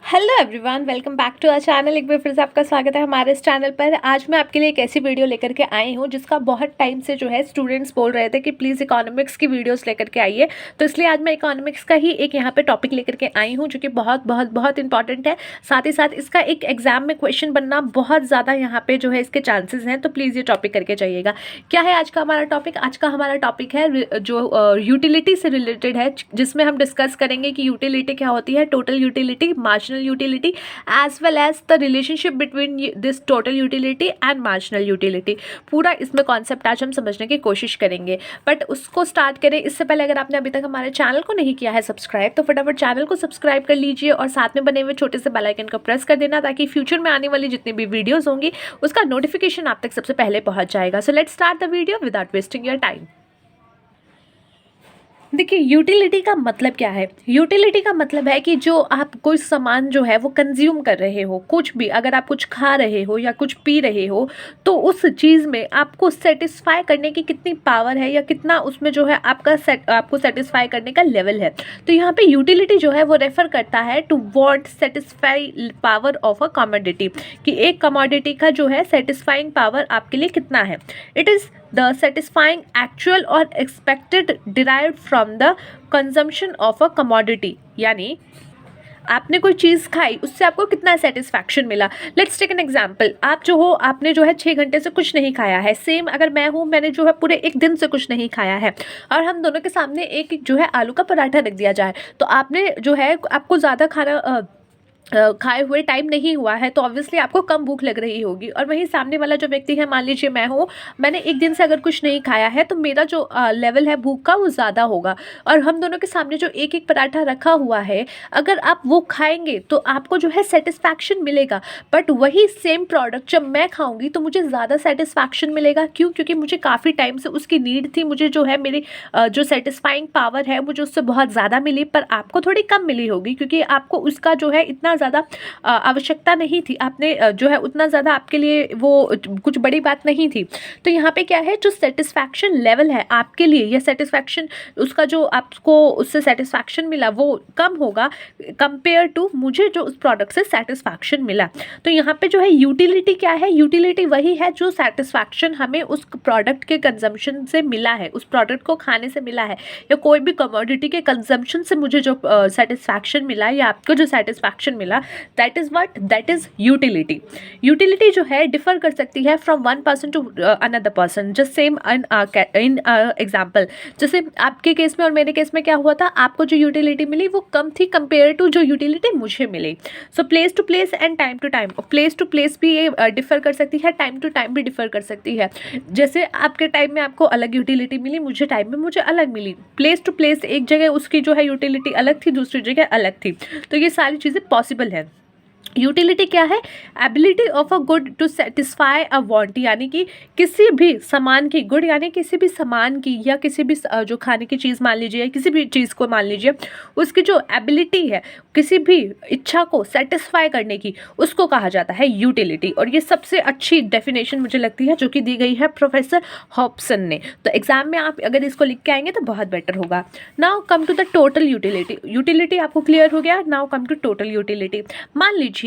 Hello everyone, welcome back to our channel. एक बार फिर से आपका स्वागत है हमारे इस चैनल पर। आज मैं आपके लिए एक ऐसी वीडियो लेकर के आई हूँ जिसका बहुत टाइम से जो है स्टूडेंट्स बोल रहे थे कि प्लीज़ इकोनॉमिक्स की वीडियोस लेकर के आइए, तो इसलिए आज मैं इकोनॉमिक्स का ही एक यहाँ पे टॉपिक लेकर के आई हूँ जो कि बहुत बहुत बहुत इंपॉर्टेंट है। साथ ही साथ इसका एक एग्जाम में क्वेश्चन बनना बहुत ज़्यादा यहाँ पे जो है इसके चांसेस हैं, तो प्लीज़ ये टॉपिक करके जाइएगा। क्या है आज का हमारा टॉपिक? आज का हमारा टॉपिक है जो यूटिलिटी से रिलेटेड है, जिसमें हम डिस्कस करेंगे कि यूटिलिटी क्या होती है, total utility, marginal utility as well as the relationship between this total utility and marginal utility। पूरा इसमें कॉन्सेप्ट आज हम समझने की कोशिश करेंगे, बट उसको स्टार्ट करें इससे पहले अगर आपने अभी तक हमारे चैनल को नहीं किया है सब्सक्राइब, तो फटाफट चैनल को सब्सक्राइब कर लीजिए और साथ में बने हुए छोटे से बेल आइकन को प्रेस कर देना ताकि फ्यूचर में आने वाली जितनी भी वीडियोस होंगी उसका नोटिफिकेशन आप तक सबसे पहले पहुंच जाएगा। So let's start the video without wasting your time. देखिए, यूटिलिटी का मतलब क्या है? यूटिलिटी का मतलब है कि जो आप कोई सामान जो है वो कंज्यूम कर रहे हो, कुछ भी, अगर आप कुछ खा रहे हो या कुछ पी रहे हो, तो उस चीज़ में आपको सेटिस्फाई करने की कितनी पावर है या कितना उसमें जो है आपको सेटिस्फाई करने का लेवल है। तो यहाँ पे यूटिलिटी जो है वो रेफर करता है to what satisfy power of a commodity, कि एक कमोडिटी का जो है सेटिस्फाइंग पावर आपके लिए कितना है। It is the satisfying actual or expected derived from the consumption of a commodity, यानी आपने कोई चीज़ खाई, उससे आपको कितना सेटिस्फैक्शन मिला। Let's take an example. आप जो हो, आपने जो है 6 घंटे से कुछ नहीं खाया है। सेम अगर मैं हूँ, मैंने जो है पूरे एक दिन से कुछ नहीं खाया है और हम दोनों के सामने एक जो है आलू का पराठा रख दिया जाए, तो आपने जो है आपको ज़्यादा खाना खाए हुए टाइम नहीं हुआ है, तो ऑब्वियसली आपको कम भूख लग रही होगी। और वहीं सामने वाला जो व्यक्ति है, मान लीजिए मैं हूँ, मैंने एक दिन से अगर कुछ नहीं खाया है, तो मेरा जो लेवल है भूख का वो ज़्यादा होगा। और हम दोनों के सामने जो एक एक पराठा रखा हुआ है, अगर आप वो खाएंगे तो आपको जो है सेटिस्फैक्शन मिलेगा। बट वही सेम प्रोडक्ट जब मैं खाऊंगी तो मुझे ज़्यादा सेटिस्फैक्शन मिलेगा। क्यों? क्योंकि मुझे काफ़ी टाइम से उसकी नीड थी, मुझे जो है मेरी जो सेटिस्फाइंग पावर है मुझे उससे बहुत ज़्यादा मिली, पर आपको थोड़ी कम मिली होगी क्योंकि आपको उसका जो है इतना ज़्यादा आवश्यकता नहीं थी। आपने जो है उतना ज़्यादा आपके लिए वो कुछ बड़ी बात नहीं थी। तो यहाँ पे क्या है, जो सेटिस्फैक्शन लेवल है आपके लिए, या सेटिस्फैक्शन उसका जो आपको उससे सेटिस्फैक्शन मिला वो कम होगा कंपेयर टू मुझे जो उस प्रोडक्ट से सेटिस्फैक्शन मिला। तो यहाँ पे जो है यूटिलिटी क्या है? यूटिलिटी वही है जो सेटिस्फैक्शन हमें उस प्रोडक्ट के कंजम्पशन से मिला है, उस प्रोडक्ट को खाने से मिला है, या कोई भी कमोडिटी के कंजम्पशन से मुझे जो सेटिस्फैक्शन मिला या आपको जो सेटिस्फैक्शन मिला, that is what, that is utility. Utility जो है डिफर कर सकती है from one person to another person. Just same in example, जैसे आपके केस में और मेरे केस में क्या हुआ था, आपको जो यूटिलिटी मिली वो कम थी कंपेयर टू जो यूटिलिटी मुझे मिली। So place to place and time to time, place to place भी ये डिफर कर सकती है, टाइम टू टाइम भी डिफर कर सकती है। जैसे आपके टाइम में आपको अलग यूटिलिटी मिली, मुझे टाइम में मुझे अलग मिली। प्लेस टू प्लेस, एक जगह उसकी जो है यूटिलिटी अलग थी, दूसरी जगह अलग थी। तो ये सारी चीज़ें पॉसिबल है। यूटिलिटी क्या है? Ability of a good to satisfy a want, यानी कि किसी भी सामान की, गुड यानी किसी भी सामान की या किसी भी जो खाने की चीज़ मान लीजिए, किसी भी चीज़ को मान लीजिए, उसकी जो एबिलिटी है किसी भी इच्छा को सेटिस्फाई करने की, उसको कहा जाता है यूटिलिटी। और ये सबसे अच्छी डेफिनेशन मुझे लगती है जो कि दी गई है प्रोफेसर हॉब्सन ने। तो एग्जाम में आप अगर इसको लिख के आएंगे तो बहुत बेटर होगा। Now come to the total utility. Utility आपको क्लियर हो गया। Now come to total utility. मान लीजिए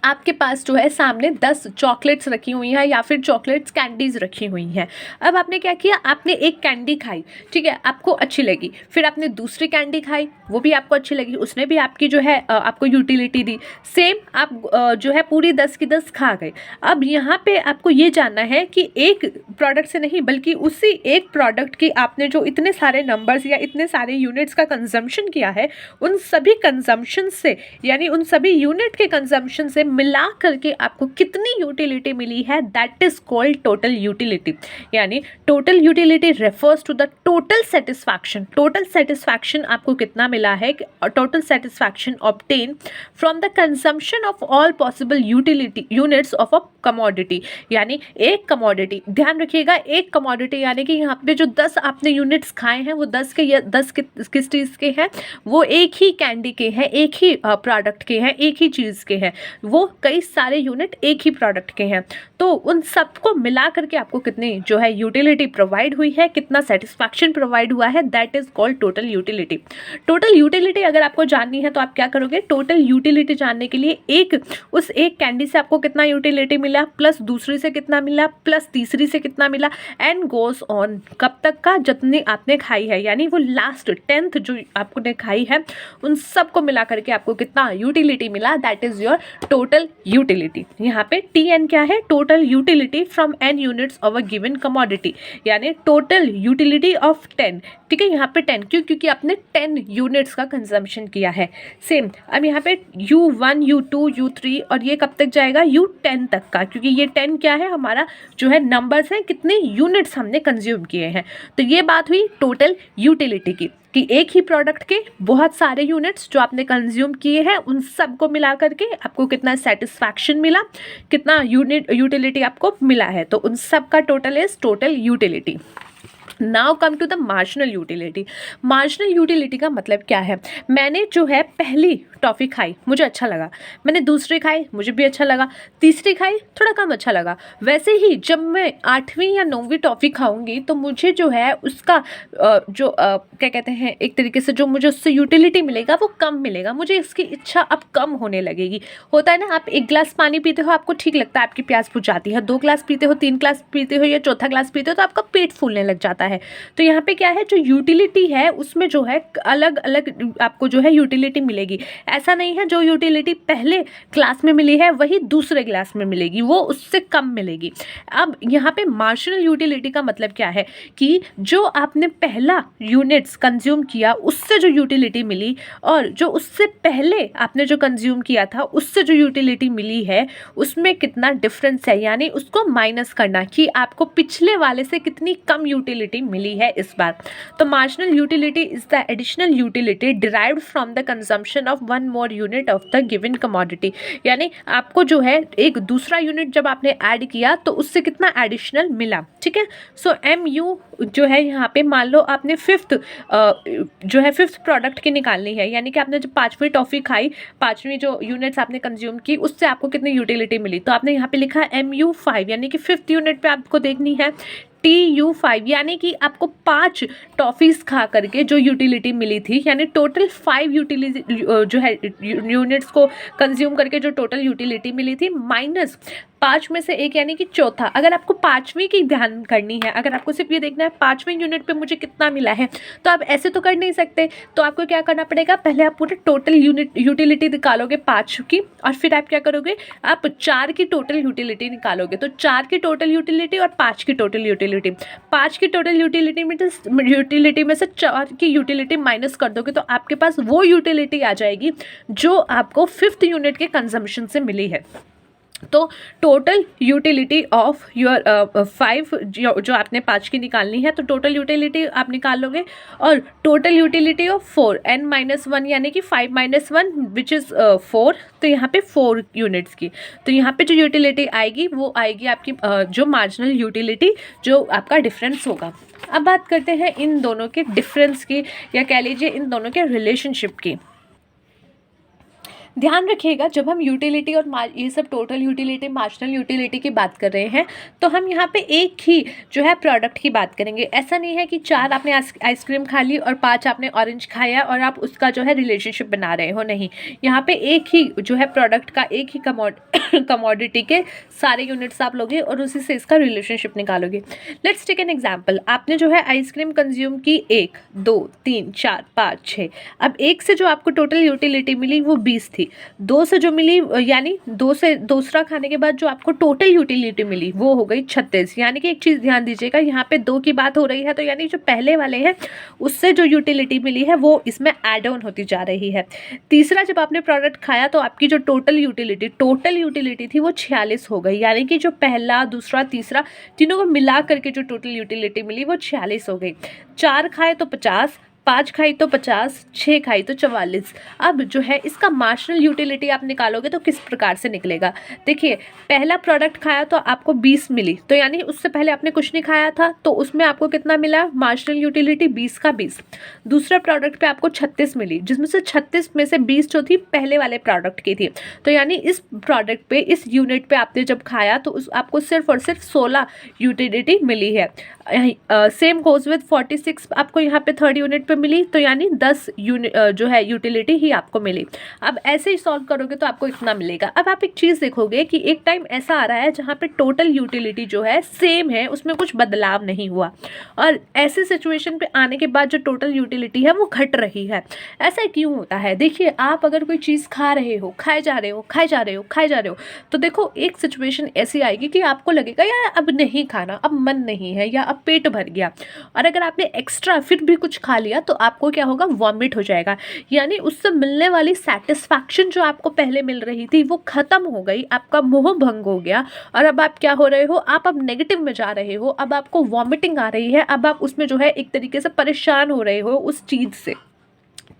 आपके पास जो है सामने 10 चॉकलेट्स रखी हुई हैं या फिर चॉकलेट्स कैंडीज़ रखी हुई हैं। अब आपने क्या किया, आपने एक कैंडी खाई, ठीक है, आपको अच्छी लगी, फिर आपने दूसरी कैंडी खाई, वो भी आपको अच्छी लगी, उसने भी आपकी जो है आपको यूटिलिटी दी। सेम आप जो है पूरी 10 की 10 खा गए। अब यहाँ पे आपको ये जानना है कि एक प्रोडक्ट से नहीं बल्कि उसी एक प्रोडक्ट की आपने जो इतने सारे नंबर्स या इतने सारे यूनिट्स का कंजम्पशन किया है, उन सभी कंजम्पशन से, यानी उन सभी यूनिट के कंजम्पशन से मिला करके आपको कितनी यूटिलिटी मिली है, that is called total utility. यानी total utility refers to the total satisfaction. Total satisfaction आपको कितना मिला है, total satisfaction obtain from the consumption of all possible utility units of a commodity. यानी एक कमोडिटी, ध्यान रखिएगा, एक कमोडिटी यानी कि यहाँ पे जो 10 आपने यूनिट्स खाए हैं वो 10 के 10 किस चीज़ के हैं, वो एक ही कैंडी के हैं, एक ही प्रोडक्ट के हैं, एक ही चीज़ के हैं। वो वो कई सारे यूनिट एक ही प्रोडक्ट के हैं, तो उन सबको मिला करके आपको कितनी जो है यूटिलिटी प्रोवाइड हुई है, कितना सेटिस्फैक्शन प्रोवाइड हुआ है, that is called total utility. Total utility अगर आपको जाननी है तो आप क्या करोगे, टोटल यूटिलिटी जानने के लिए उस एक कैंडी से आपको कितना यूटिलिटी मिला, प्लस दूसरी से कितना मिला, प्लस तीसरी से कितना मिला, एंड गोज ऑन, कब तक का, जितनी आपने खाई है, यानी वो लास्ट 10th जो आपने खाई है उन सबको मिला करके आपको कितना यूटिलिटी मिला, that is your total utility. यहाँ पे TN क्या है, total utility from n units of a given commodity, यानी टोटल यूटिलिटी ऑफ 10। ठीक है, यहाँ पे 10 क्यों, क्योंकि आपने 10 यूनिट्स का कंजम्पशन किया है। सेम अब यहाँ पे U1 U2 U3 और ये कब तक जाएगा, U10 तक का, क्योंकि ये 10 क्या है, हमारा जो है नंबर्स हैं, कितने यूनिट्स हमने कंज्यूम किए हैं। तो ये बात हुई टोटल यूटिलिटी की, कि एक ही प्रोडक्ट के बहुत सारे यूनिट्स जो आपने कंज्यूम किए हैं उन सब को मिला करके आपको कितना सेटिस्फैक्शन मिला, कितना यूटिलिटी आपको मिला है, तो उन सब का total is total utility. Now come to the marginal utility. Marginal utility का मतलब क्या है, मैंने जो है पहली टॉफ़ी खाई, मुझे अच्छा लगा, मैंने दूसरी खाई, मुझे भी अच्छा लगा, तीसरी खाई, थोड़ा कम अच्छा लगा, वैसे ही जब मैं 8वीं या 9वीं टॉफ़ी खाऊंगी तो मुझे जो है उसका क्या कहते हैं, एक तरीके से जो मुझे उससे यूटिलिटी मिलेगा वो कम मिलेगा, मुझे इसकी इच्छा अब कम होने लगेगी। होता है ना, आप 1 गिलास पानी पीते हो, आपको ठीक लगता है, आपकी प्यास बुझ जाती है, 2 गिलास पीते हो, 3 गिलास पीते हो या चौथा गिलास पीते हो तो आपका पेट फूलने लग जाता है। तो यहाँ पे क्या है, जो यूटिलिटी है उसमें जो है अलग अलग आपको जो है यूटिलिटी मिलेगी। ऐसा नहीं है जो यूटिलिटी पहले क्लास में मिली है वही दूसरे क्लास में मिलेगी, वो उससे कम मिलेगी। अब यहाँ पे मार्जिनल यूटिलिटी का मतलब क्या है कि जो आपने पहला यूनिट्स कंज्यूम किया उससे जो यूटिलिटी मिली और जो उससे पहले आपने जो कंज्यूम किया था उससे जो यूटिलिटी मिली है उसमें कितना डिफरेंस है, यानी उसको माइनस करना कि आपको पिछले वाले से कितनी कम यूटिलिटी मिली है इस बार। तो marginal utility is the additional utility derived from the consumption of one more unit of the given commodity, यानी आपको जो है एक दूसरा यूनिट जब आपने ऐड किया तो उससे कितना एडिशनल मिला। ठीक है, सो MU जो है यहाँ पे मान लो आपने फिफ्थ प्रोडक्ट की निकालनी है, यानी कि आपने जब 5वीं टॉफ़ी खाई, 5वीं जो यूनिट्स आपने कंज्यूम की उससे आपको कितनी यूटिलिटी मिली, तो आपने यहाँ पे लिखा MU5, यानी कि 5th यूनिट पे आपको देखनी है TU5, यानी कि आपको 5 टॉफ़ीज़ खा करके जो यूटिलिटी मिली थी, यानी टोटल 5 यूटिलिटी जो है यूनिट्स को कंज्यूम करके जो टोटल यूटिलिटी मिली थी माइनस 5 में से 1 यानी कि चौथा। अगर आपको 5वीं की ध्यान करनी है, अगर आपको सिर्फ ये देखना है 5वीं यूनिट पे मुझे कितना मिला है, तो आप ऐसे तो कर नहीं सकते, तो आपको क्या करना पड़ेगा, पहले आप पूरे टोटल यूटिलिटी निकालोगे 5 की और फिर आप क्या करोगे, आप 4 की टोटल यूटिलिटी निकालोगे। तो 4 की टोटल यूटिलिटी और 5 की टोटल यूटिलिटी, 5 की टोटल यूटिलिटी में से 4 की यूटिलिटी माइनस कर दोगे तो आपके पास वो यूटिलिटी आ जाएगी जो आपको 5th यूनिट के कंजम्पशन से मिली है। तो टोटल यूटिलिटी ऑफ योर 5 जो आपने 5 की निकालनी है, तो टोटल यूटिलिटी आप निकाल लोगे और टोटल यूटिलिटी ऑफ 4 n-1 यानी कि 5 - 1 विच इज़ 4, तो यहाँ पे 4 यूनिट्स की, तो यहाँ पे जो यूटिलिटी आएगी वो आएगी आपकी जो मार्जिनल यूटिलिटी जो आपका डिफरेंस होगा। अब बात करते हैं इन दोनों के डिफरेंस की, या कह लीजिए इन दोनों के रिलेशनशिप की। ध्यान रखिएगा जब हम यूटिलिटी और ये सब टोटल यूटिलिटी, मार्जिनल यूटिलिटी की बात कर रहे हैं तो हम यहाँ पे एक ही जो है प्रोडक्ट की बात करेंगे। ऐसा नहीं है कि 4 आपने आइसक्रीम खा ली और 5 आपने ऑरेंज खाया और आप उसका जो है रिलेशनशिप बना रहे हो, नहीं। यहाँ पे एक ही जो है प्रोडक्ट का, एक ही कमोडिटी के सारे यूनिट्स आप लोगे और उसी से इसका रिलेशनशिप निकालोगे। लेट्स टेक एन एग्जाम्पल, आपने जो है आइसक्रीम कंज्यूम की 1, 2, 3, 4, 5, 6। अब 1 से जो आपको टोटल यूटिलिटी मिली वो 20 थी, 2 से जो मिली यानी 2 से दूसरा खाने के बाद जो आपको टोटल यूटिलिटी मिली वो हो गई 36। यानी कि एक चीज़ ध्यान दीजिएगा, यहाँ पे 2 की बात हो रही है, तो यानी जो पहले वाले हैं उससे जो यूटिलिटी मिली है वो इसमें एड ऑन होती जा रही है। तीसरा जब आपने प्रोडक्ट खाया तो आपकी जो टोटल यूटिलिटी थी वो 46 हो गई, यानी कि जो पहला, दूसरा, तीसरा तीनों को मिला करके जो टोटल यूटिलिटी मिली वो 46 हो गई। 4 खाए तो 50, 5 खाई तो 50, 6 खाई तो 44। अब जो है इसका मार्जिनल यूटिलिटी आप निकालोगे तो किस प्रकार से निकलेगा? देखिए, पहला प्रोडक्ट खाया तो आपको 20 मिली, तो यानी उससे पहले आपने कुछ नहीं खाया था, तो उसमें आपको कितना मिला? मार्जिनल यूटिलिटी 20 का 20। दूसरा प्रोडक्ट पे आपको 36 मिली, जिसमें से 36 में से 20 जो थी पहले वाले प्रोडक्ट की थी, तो यानी इस प्रोडक्ट पे, इस यूनिट पे आपने जब खाया तो उस आपको सिर्फ और सिर्फ 16 यूटिलिटी मिली है। सेम गोज विद 46 आपको यहाँ पे थर्ड यूनिट पे मिली, तो यानी 10 यूनिट जो है यूटिलिटी ही आपको मिली। अब ऐसे ही सॉल्व करोगे तो आपको इतना मिलेगा। अब आप एक चीज़ देखोगे कि एक टाइम ऐसा आ रहा है जहाँ पे टोटल यूटिलिटी जो है सेम है, उसमें कुछ बदलाव नहीं हुआ, और ऐसे सिचुएशन पे आने के बाद जो टोटल यूटिलिटी है वो घट रही है। ऐसा क्यों होता है? देखिए, आप अगर कोई चीज़ खा रहे हो, खाए जा रहे हो, खाए जा रहे हो, खाए जा रहे हो, तो देखो एक सिचुएशन ऐसी आएगी कि आपको लगेगा यार अब नहीं खाना, अब मन नहीं है, या अब पेट भर गया, और अगर आपने एक्स्ट्रा फिर भी कुछ खा लिया तो आपको क्या होगा? वॉमिट हो जाएगा। यानी उससे मिलने वाली सेटिस्फैक्शन जो आपको पहले मिल रही थी वो खत्म हो गई, आपका मोह भंग हो गया, और अब आप क्या हो रहे हो? आप अब नेगेटिव में जा रहे हो, अब आपको वॉमिटिंग आ रही है, अब आप उसमें जो है एक तरीके से परेशान हो रहे हो उस चीज़ से।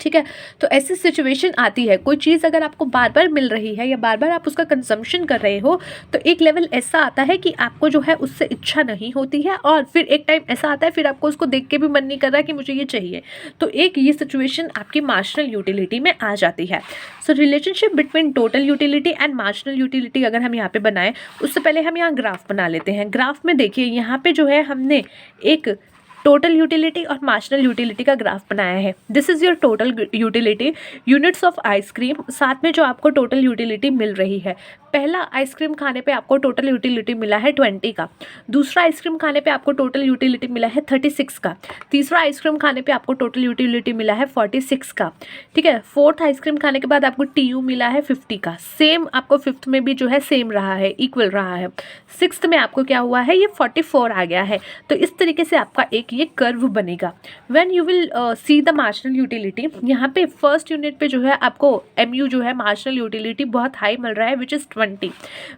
ठीक है, तो ऐसी सिचुएशन आती है। कोई चीज़ अगर आपको बार बार मिल रही है या बार बार आप उसका कंजम्पशन कर रहे हो, तो एक लेवल ऐसा आता है कि आपको जो है उससे इच्छा नहीं होती है, और फिर एक टाइम ऐसा आता है फिर आपको उसको देख के भी मन नहीं कर रहा कि मुझे ये चाहिए। तो एक ये सिचुएशन आपकी मार्जिनल यूटिलिटी में आ जाती है। So relationship between total utility and marginal utility अगर हम यहाँ पे बनाएं, उससे पहले हम यहाँ ग्राफ बना लेते हैं। ग्राफ में देखिए, यहाँ पे जो है हमने एक टोटल यूटिलिटी और मार्जिनल यूटिलिटी का ग्राफ बनाया है। This is your total utility, units of ice cream, साथ में जो आपको टोटल यूटिलिटी मिल रही है। पहला आइसक्रीम खाने पे आपको टोटल यूटिलिटी मिला है 20 का, दूसरा आइसक्रीम खाने पे आपको टोटल यूटिलिटी मिला है 36 का, तीसरा आइसक्रीम खाने पे आपको टोटल यूटिलिटी मिला है 46 का। ठीक है, फोर्थ आइसक्रीम खाने के बाद आपको TU मिला है 50 का। सेम आपको फिफ्थ में भी जो है सेम रहा है, इक्वल रहा है। सिक्स्थ में आपको क्या हुआ है? ये 44 आ गया है। तो इस तरीके से आपका एक ये कर्व बनेगा। When you will see the marginal utility, यहाँ पे फर्स्ट यूनिट पे जो है आपको MU जो है मार्जिनल यूटिलिटी बहुत हाई मिल रहा है, विच इज़ 20।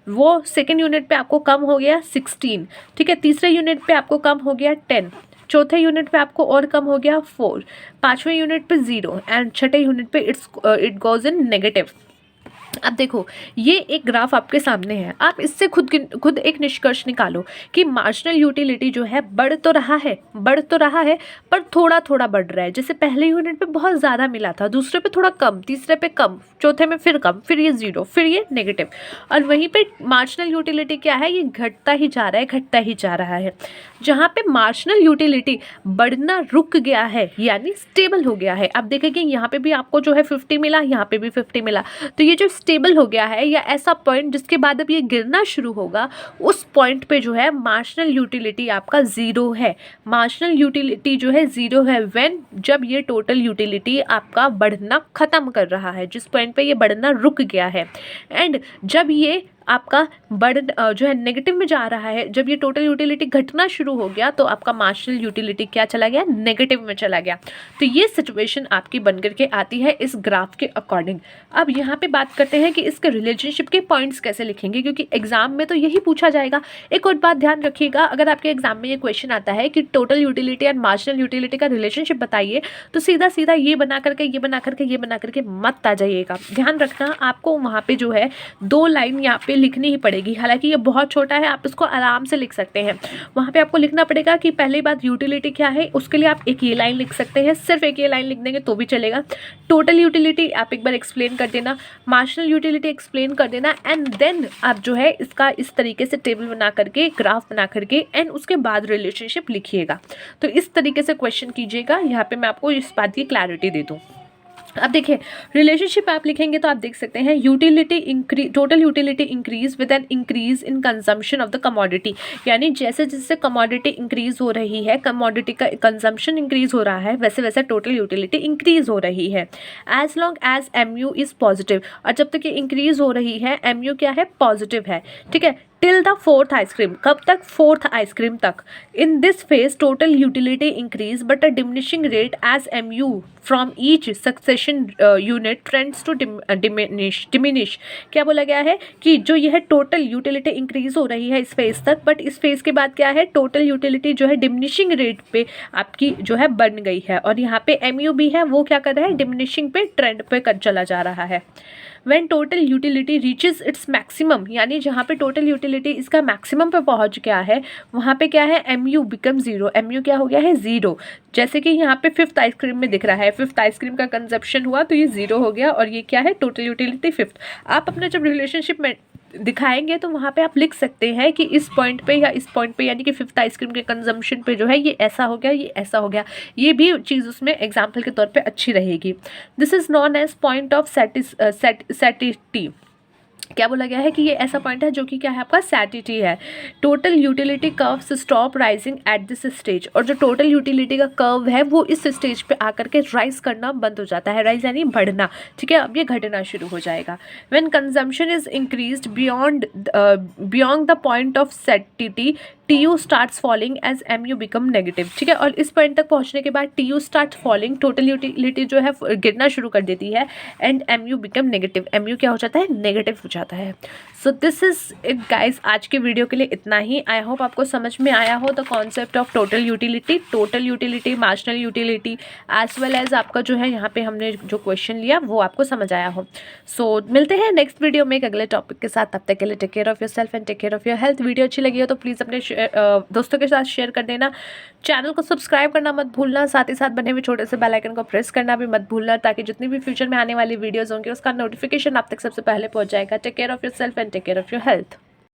वो सेकेंड यूनिट पे आपको कम हो गया 16। ठीक है, तीसरे यूनिट पे आपको कम हो गया 10, चौथे यूनिट पे आपको और कम हो गया 4, पाँचवें यूनिट पे 0, एंड छठे यूनिट पे इट गोज इन नेगेटिव। अब देखो, ये एक ग्राफ आपके सामने है, आप इससे खुद एक निष्कर्ष निकालो कि मार्जिनल यूटिलिटी जो है बढ़ तो रहा है, पर थोड़ा थोड़ा बढ़ रहा है। जैसे पहले यूनिट पे बहुत ज़्यादा मिला था, दूसरे पे थोड़ा कम, तीसरे पे कम, चौथे में फिर कम, फिर ये 0, फिर ये नेगेटिव, और वहीं पे मार्जिनल यूटिलिटी क्या है? ये घटता ही जा रहा है। जहाँ पे मार्जिनल यूटिलिटी बढ़ना रुक गया है, यानी स्टेबल हो गया है। अब देखेंगे यहाँ पे भी आपको जो है 50 मिला, यहाँ पे भी 50 मिला, तो ये जो स्टेबल हो गया है, या ऐसा पॉइंट जिसके बाद अब ये गिरना शुरू होगा, उस पॉइंट पे जो है मार्जिनल यूटिलिटी आपका 0 है। मार्जिनल यूटिलिटी जो है 0 है व्हेन, जब ये टोटल यूटिलिटी आपका बढ़ना खत्म कर रहा है, जिस पॉइंट पे ये बढ़ना रुक गया है। एंड जब ये आपका जो है नेगेटिव में जा रहा है, जब ये टोटल यूटिलिटी घटना शुरू हो गया, तो आपका मार्जिनल यूटिलिटी क्या चला गया? नेगेटिव में चला गया। तो ये सिचुएशन आपकी बन करके आती है इस ग्राफ के अकॉर्डिंग। अब यहाँ पे बात करते हैं कि इसके रिलेशनशिप के पॉइंट्स कैसे लिखेंगे, क्योंकि एग्जाम में तो यही पूछा जाएगा। एक और बात ध्यान रखिएगा, अगर आपके एग्जाम में ये क्वेश्चन आता है कि total utility and marginal utility का रिलेशनशिप बताइए, तो सीधा सीधा ये बना करके मत आ जाइएगा। ध्यान रखना, आपको वहाँ पे जो है 2 लाइन यहाँ पे लिखनी ही पड़ेगी। हालांकि ये बहुत छोटा है, आप इसको आराम से लिख सकते हैं। वहाँ पे आपको लिखना पड़ेगा कि पहली बात यूटिलिटी क्या है, उसके लिए आप एक ये लाइन लिख सकते हैं, सिर्फ एक ये लाइन लिख देंगे तो भी चलेगा। टोटल यूटिलिटी आप एक बार एक्सप्लेन कर देना, मार्जिनल यूटिलिटी एक्सप्लेन कर देना, एंड देन आप जो है इसका इस तरीके से टेबल बना करके, ग्राफ बना करके, एंड उसके बाद रिलेशनशिप लिखिएगा। तो इस तरीके से क्वेश्चन कीजिएगा। यहाँ पे मैं आपको इस बात की क्लैरिटी दे दूँ। अब देखिए, रिलेशनशिप आप लिखेंगे तो आप देख सकते हैं total utility increase with an increase in consumption of the commodity, यानी जैसे जैसे कमोडिटी इंक्रीज हो रही है, कमोडिटी का कंजम्पशन इंक्रीज हो रहा है, वैसे वैसे टोटल यूटिलिटी इंक्रीज हो रही है। As long as MU is positive, और जब तक ये इंक्रीज हो रही है MU क्या है? पॉजिटिव है। ठीक है, टिल द फोर्थ आइसक्रीम, कब तक? फोर्थ आइसक्रीम तक। In this phase total utility increase but a diminishing rate as MU from each succession unit trends to diminish. क्या बोला गया है कि जो यह टोटल यूटिलिटी इंक्रीज हो रही है इस फेज तक, बट इस फेज के बाद क्या है, टोटल यूटिलिटी जो है डिमिनिशिंग रेट पे आपकी जो है बन गई है, और यहाँ पे MU भी है वो क्या कर रहा है, डिमिनिशिंग पे ट्रेंड पे कर चला जा रहा है। When total utility reaches its maximum, यानी जहाँ पे टोटल यूटिलिटी इसका मैक्सिमम पे पहुँच गया है, वहाँ पे क्या है, MU बिकम ज़ीरो। MU क्या हो गया है, ज़ीरो। जैसे कि यहाँ पे फिफ्थ आइसक्रीम में दिख रहा है, फिफ्थ आइसक्रीम का कंजप्शन हुआ तो ये ज़ीरो हो गया, और ये क्या है, टोटल यूटिलिटी फिफ्थ। आप अपना जब रिलेशनशिप में दिखाएंगे तो वहाँ पे आप लिख सकते हैं कि इस पॉइंट पे या इस पॉइंट पे, यानी कि फिफ्थ आइसक्रीम के कंजम्पशन पे जो है ये ऐसा हो गया, ये ऐसा हो गया। ये भी चीज़ उसमें एग्जाम्पल के तौर पे अच्छी रहेगी। This is known as point of satiety. क्या बोला गया है कि ये ऐसा पॉइंट है जो कि क्या है, आपका सैटिटी है। Total utility curves stop rising at this stage, और जो टोटल यूटिलिटी का कर्व है वो इस स्टेज पे आकर के राइज करना बंद हो जाता है। राइज यानी बढ़ना, ठीक है, अब ये घटना शुरू हो जाएगा। When consumption is increased beyond the point of satiety, TU starts falling as MU become negative, ठीक है। और इस पॉइंट तक पहुंचने के बाद TU start falling, total utility जो है गिरना शुरू कर देती है, and MU become negative. MU क्या हो जाता है, नेगेटिव हो जाता है। So this is it guys, आज के वीडियो के लिए इतना ही। आई होप आपको समझ में आया हो the concept of total utility, marginal utility, as well as आपका जो है यहाँ पे हमने जो क्वेश्चन लिया वो आपको समझ आया हो। सो मिलते हैं नेक्स्ट वीडियो में एक अगले टॉपिक के साथ। तब तक के लिए take care of yourself and take care of your health. Video अच्छी लगी हो तो प्लीज़ अपने दोस्तों के साथ शेयर कर देना। चैनल को सब्सक्राइब करना मत भूलना, साथ ही साथ बने हुए छोटे से बेल आइकन को प्रेस करना भी मत भूलना, ताकि जितनी भी फ्यूचर में आने वाली वीडियोस होंगी उसका नोटिफिकेशन आप तक सबसे पहले पहुंच जाएगा। Take care of yourself and take care of your health.